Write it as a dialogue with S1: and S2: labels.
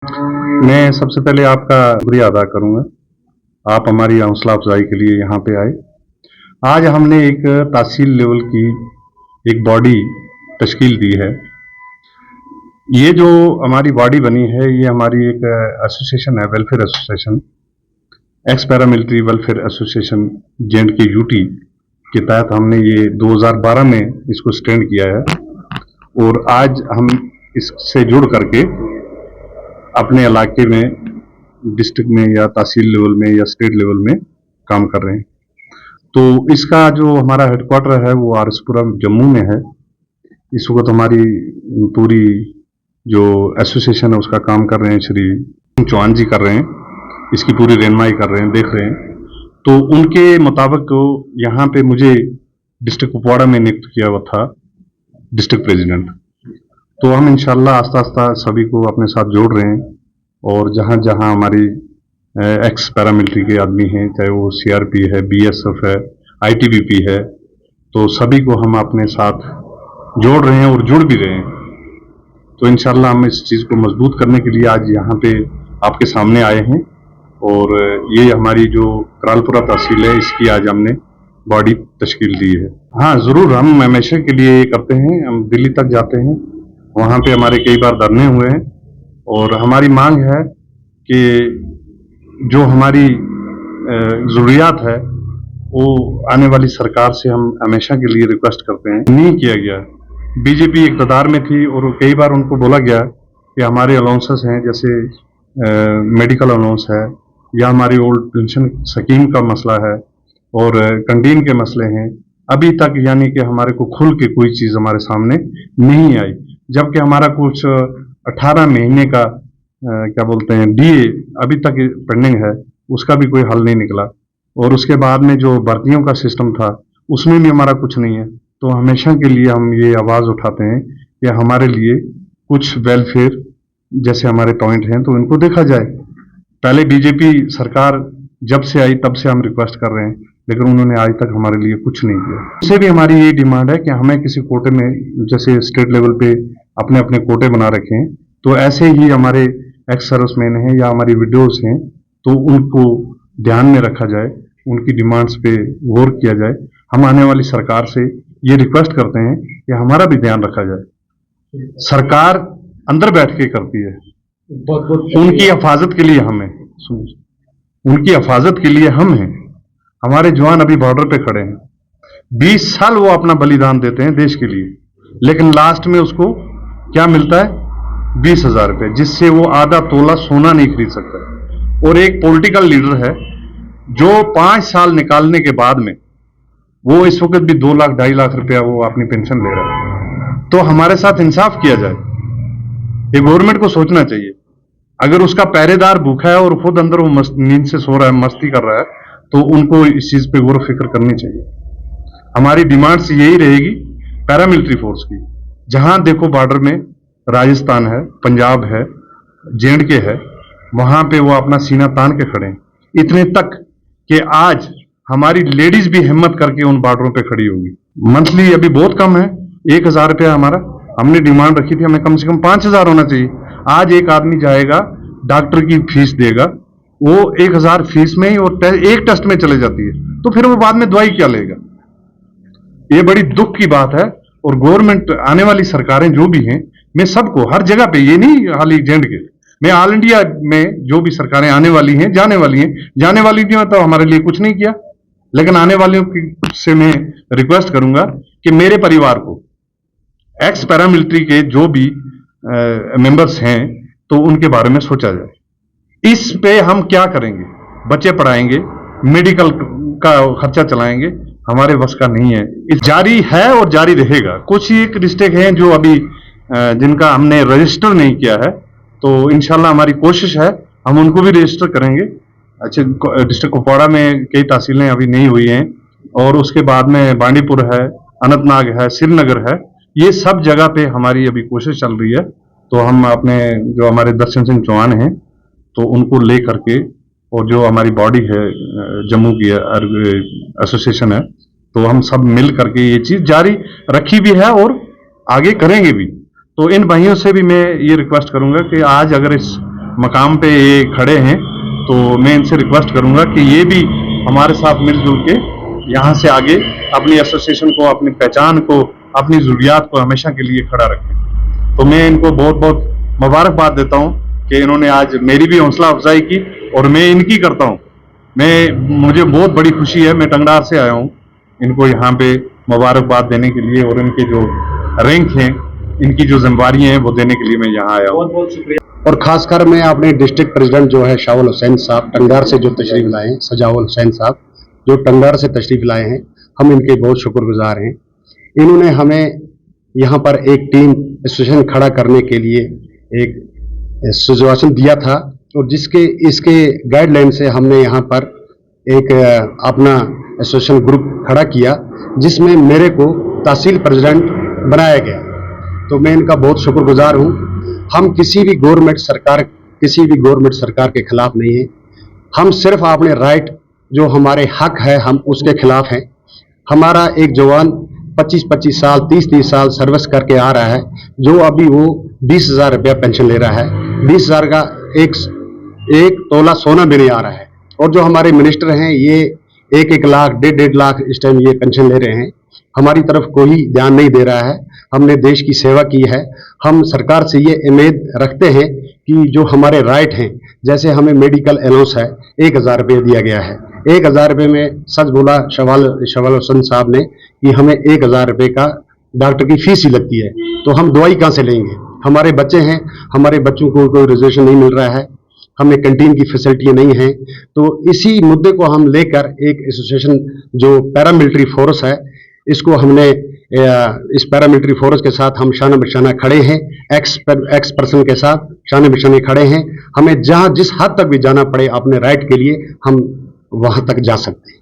S1: मैं सबसे पहले आपका शुक्रिया अदा करूंगा। आप हमारी हौसला अफजाई के लिए यहाँ पे आए। आज हमने एक तहसील लेवल की एक बॉडी तश्कील दी है। ये जो हमारी बॉडी बनी है, ये हमारी एक एसोसिएशन है, welfare association, x paramilitary welfare association J&K UT के तहत हमने ये 2012 में इसको स्टैंड किया है और आज हम इससे जुड़ करके अपने इलाके में, डिस्ट्रिक्ट में या तहसील लेवल में या स्टेट लेवल में काम कर रहे हैं। तो इसका जो हमारा हेडक्वार्टर है वो आरएसपुरम जम्मू में है। इस वक्त हमारी पूरी जो एसोसिएशन है उसका काम कर रहे हैं श्री चौहान जी कर रहे हैं, इसकी पूरी रहनुमाई कर रहे हैं, देख रहे हैं। तो उनके मुताबिक यहाँ पे मुझे डिस्ट्रिक्ट कुपवाड़ा में नियुक्त किया हुआ था डिस्ट्रिक्ट प्रेसिडेंट। तो हम इंशाल्लाह आस्ता आस्ता सभी को अपने साथ जोड़ रहे हैं और जहाँ जहाँ हमारी एक्स पैरामिलिट्री के आदमी हैं, चाहे वो सीआरपी है, बीएसएफ है, आईटीबीपी है, तो सभी को हम अपने साथ जोड़ रहे हैं और जुड़ भी रहे हैं। तो इंशाल्लाह हम इस चीज़ को मजबूत करने के लिए आज यहाँ पे आपके सामने आए हैं और ये हमारी जो करालपुरा तहसील है इसकी आज हमने बॉडी तश्कील दी है। हाँ ज़रूर, हम हमेशा के लिए ये करते हैं। हम दिल्ली तक जाते हैं, वहाँ पे हमारे कई बार धरने हुए हैं और हमारी मांग है कि जो हमारी ज़रूरियात है वो आने वाली सरकार से हम हमेशा के लिए रिक्वेस्ट करते हैं। नहीं किया गया। बीजेपी इक़्तिदार में थी और कई बार उनको बोला गया कि हमारे अलाउंसेस हैं, जैसे मेडिकल अलाउंस है या हमारी ओल्ड पेंशन स्कीम का मसला है और कैंटीन के मसले हैं, अभी तक यानी कि हमारे को खुल के कोई चीज़ हमारे सामने नहीं आई। जबकि हमारा कुछ 18 महीने का क्या बोलते हैं डीए अभी तक पेंडिंग है, उसका भी कोई हल नहीं निकला। और उसके बाद में जो भर्तियों का सिस्टम था उसमें भी हमारा कुछ नहीं है। तो हमेशा के लिए हम ये आवाज़ उठाते हैं कि हमारे लिए कुछ वेलफेयर जैसे हमारे पॉइंट हैं तो इनको देखा जाए। पहले बीजेपी सरकार जब से आई तब से हम रिक्वेस्ट कर रहे हैं, लेकिन उन्होंने आज तक हमारे लिए कुछ नहीं किया। उससे भी हमारी ये डिमांड है कि हमें किसी कोटे में, जैसे स्टेट लेवल पे अपने अपने कोटे बना रखे हैं, तो ऐसे ही हमारे एक्स सर्विसमैन हैं या हमारी विडोज हैं तो उनको ध्यान में रखा जाए, उनकी डिमांड्स पे गौर किया जाए। हम आने वाली सरकार से ये रिक्वेस्ट करते हैं कि हमारा भी ध्यान रखा जाए। सरकार अंदर बैठ के करती है, उनकी हिफाजत के लिए हम हैं, उनकी हिफाजत के लिए हम हैं। हमारे जवान अभी बॉर्डर पे खड़े हैं, 20 साल वो अपना बलिदान देते हैं देश के लिए, लेकिन लास्ट में उसको क्या मिलता है? 20,000 रुपये, जिससे वो आधा तोला सोना नहीं खरीद सकता। और एक पॉलिटिकल लीडर है जो 5 साल निकालने के बाद में वो इस वक्त भी 2 लाख 2.5 लाख रुपया वो अपनी पेंशन ले रहा है। तो हमारे साथ इंसाफ किया जाए, ये गवर्नमेंट को सोचना चाहिए। अगर उसका पहरेदार भूखा है और खुद अंदर वो नींद से सो रहा है, मस्ती कर रहा है, तो उनको इस चीज पे गौर फिक्र करनी चाहिए। हमारी डिमांड्स यही रहेगी पैरामिलिट्री फोर्स की। जहां देखो बॉर्डर में राजस्थान है, पंजाब है, J&K है, वहां पे वो अपना सीना तान के खड़े हैं। इतने तक कि आज हमारी लेडीज भी हिम्मत करके उन बॉर्डरों पे खड़ी होगी। मंथली अभी बहुत कम है, 1,000 रुपया हमारा, हमने डिमांड रखी थी हमें कम से कम 5,000 होना चाहिए। आज एक आदमी जाएगा, डॉक्टर की फीस देगा, वो 1,000 फीस में ही और एक टेस्ट में चले जाती है, तो फिर वो बाद में दवाई क्या लेगा? ये बड़ी दुख की बात है। और गवर्नमेंट, आने वाली सरकारें जो भी हैं, मैं सबको हर जगह पे, ये नहीं खाली J&K, मैं ऑल इंडिया में जो भी सरकारें आने वाली हैं, जाने वाली हैं तो हमारे लिए कुछ नहीं किया, लेकिन आने वालों से मैं रिक्वेस्ट करूंगा कि मेरे परिवार को, एक्स पैरामिलिट्री के जो भी मेंबर्स हैं, तो उनके बारे में सोचा जाए। इस पे हम क्या करेंगे? बच्चे पढ़ाएंगे, मेडिकल का खर्चा चलाएंगे, हमारे बस का नहीं है। इस जारी है और जारी रहेगा। कुछ ही एक डिस्ट्रिक्ट हैं जो अभी जिनका हमने रजिस्टर नहीं किया है, तो इंशाल्लाह हमारी कोशिश है हम उनको भी रजिस्टर करेंगे। अच्छा, डिस्ट्रिक्ट कुपवाड़ा में कई तहसीलें अभी नहीं हुई हैं और उसके बाद में बांडीपुर है, अनंतनाग है, श्रीनगर है, ये सब जगह पे हमारी अभी कोशिश चल रही है। तो हम अपने जो हमारे दर्शन सिंह चौहान हैं तो उनको ले करके, और जो हमारी बॉडी है जम्मू की एसोसिएशन है, तो हम सब मिल करके ये चीज जारी रखी भी है और आगे करेंगे भी। तो इन भाइयों से भी मैं ये रिक्वेस्ट करूंगा कि आज अगर इस मकाम पे ये खड़े हैं, तो मैं इनसे रिक्वेस्ट करूंगा कि ये भी हमारे साथ मिलजुल के यहाँ से आगे अपनी एसोसिएशन को, अपनी पहचान को, अपनी ज़रूरियात को हमेशा के लिए खड़ा रखें। तो मैं इनको बहुत बहुत मुबारकबाद देता हूँ कि इन्होंने आज मेरी भी हौसला अफजाई की और मैं इनकी करता हूँ। मुझे बहुत बड़ी खुशी है, मैं टंगडार से आया हूँ इनको यहाँ पे मुबारकबाद देने के लिए और इनके जो रैंक हैं, इनकी जो जिम्मेदारी हैं वो देने के लिए मैं यहाँ आया हूँ।
S2: बहुत बहुत शुक्रिया। और खासकर मैं अपने डिस्ट्रिक्ट प्रेसिडेंट जो है शाहुल हुसैन साहब टंगडार से जो तशरीफ लाए हैं, सजाउल हुसैन साहब जो टंगडार से तशरीफ लाए हैं, हम इनके बहुत शुक्रगुजार हैं। इन्होंने हमें यहाँ पर एक टीम एसोसिएशन खड़ा करने के लिए एक सुझाव दिया था और इसके गाइडलाइन से हमने यहाँ पर एक अपना एसोसिएशन ग्रुप खड़ा किया, जिसमें मेरे को तहसील प्रेसिडेंट बनाया गया। तो मैं इनका बहुत शुक्रगुजार हूँ। हम किसी भी गवर्नमेंट सरकार के खिलाफ नहीं है। हम सिर्फ अपने राइट जो हमारे हक है हम उसके खिलाफ हैं। हमारा एक जवान 25-25 साल 30-30 साल सर्विस करके आ रहा है, जो अभी वो 20,000 रुपया पेंशन ले रहा है। 20,000 का एक तोला सोना भी नहीं आ रहा है। और जो हमारे मिनिस्टर हैं ये 1-1 लाख 1.5 लाख इस टाइम ये पेंशन ले रहे हैं। हमारी तरफ कोई ध्यान नहीं दे रहा है। हमने देश की सेवा की है। हम सरकार से ये उम्मीद रखते हैं कि जो हमारे राइट हैं, जैसे हमें मेडिकल अलाउंस है 1,000 रुपये दिया गया है। 1,000 रुपये में सच बोला शाहुल हुसैन साहब ने कि हमें 1,000 रुपये का डॉक्टर की फीस ही लगती है, तो हम दवाई कहाँ से लेंगे? हमारे बच्चे हैं, हमारे बच्चों को कोई रिजर्वेशन नहीं मिल रहा है, हमें कैंटीन की फैसिलिटी नहीं है। तो इसी मुद्दे को हम लेकर एक एसोसिएशन जो पैरामिलिट्री फोर्स है, इसको हमने इस पैरामिलिट्री फोर्स के साथ हम शाना बिशाना खड़े हैं, एक्स पर्सन के साथ शाना बिशाने खड़े हैं। हमें जहां जिस हद तक भी जाना पड़े अपने राइट के लिए, हम वहां तक जा सकते हैं।